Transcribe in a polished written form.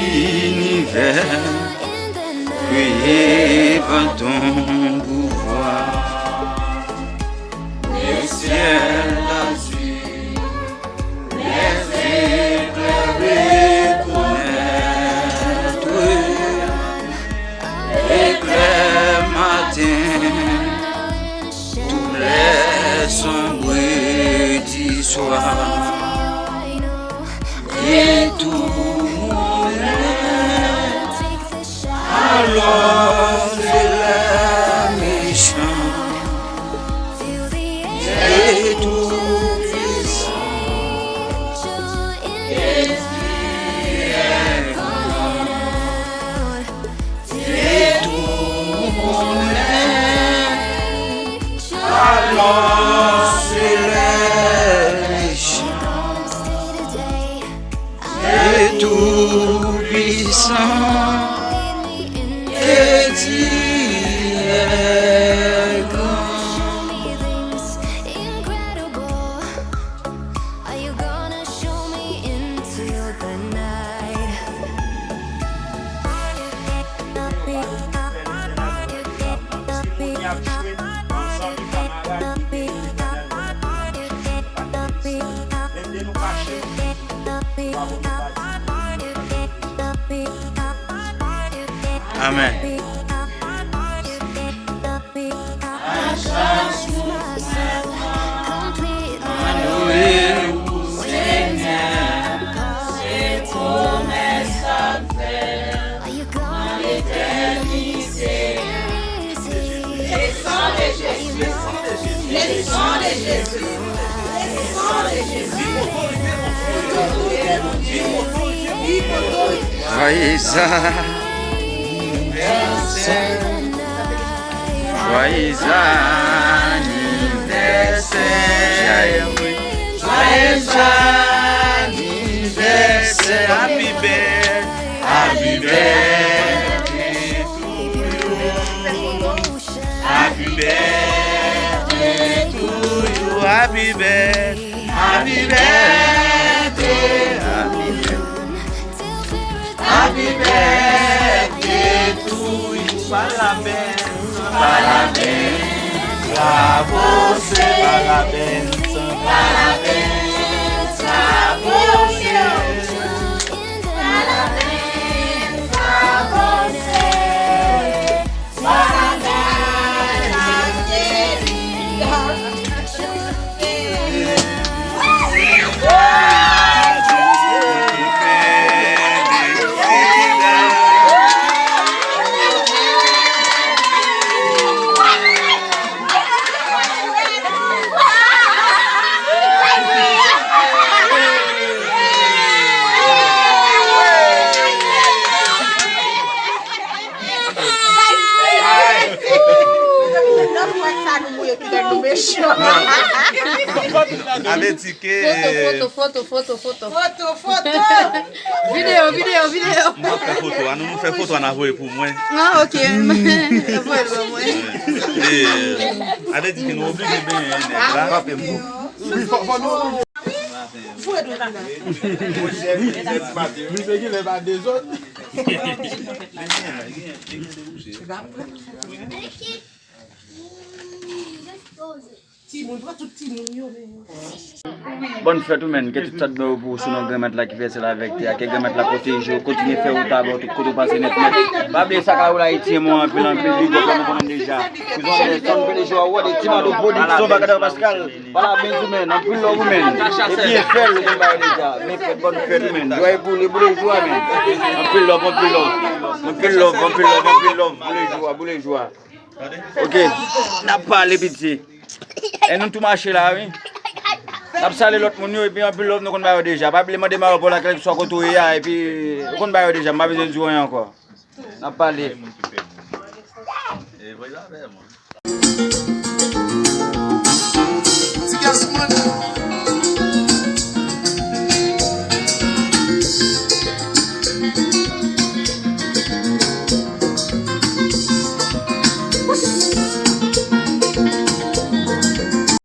L'univers crié par ton pouvoir, le ciel azur, les éclairs reconnaître, éclair matin, tous les sombres du soir, et tout. Alors c'est la méchant et tout puissant et qui est grand et tout connaît. Alors c'est la méchant et tout puissant. Amen. Joyeux anniversaire, joyeux anniversaire, happy birthday to you, happy birthday to you, happy birthday, happy birthday, happy birthday to you, parabéns. Parabéns pra você, parabéns, parabéns pra você, parabéns pra você, parabéns querida. Allez, ticket. Photo. On Vidéo. fait photo, nous fait photo en avoué pour moi. Ah, ok. Allez, ticket, nous obligons bien. Bonne fête tout le monde, que tout ça de pour sur nos grands là qui fait cela avec toi, que grands là protéger, continuer faire au tabac, tout côté passer net. Pas oublier ça là Haïti moi un peu dans le pays comme nous connaissons déjà. Nous avons des tonnes de joueurs, des timons de production Bacador Pascal. Voilà bien tout le monde, en plus l'homme humain. Et bien faire le combat déjà. Mais faites bonne fête tout le monde. Joyeux pour les joueurs même. En plus l'homme, pour les joueurs. OK. N'a pas les petits. Et nous tout marcher là, oui. N'a pas salé l'autre monde et puis en plus l'autre nous connaissons déjà. Pas oublier demander pour la quelque soit côté et puis nous connaissons déjà, pas besoin de jouer encore. N'a pas les. Et voilà,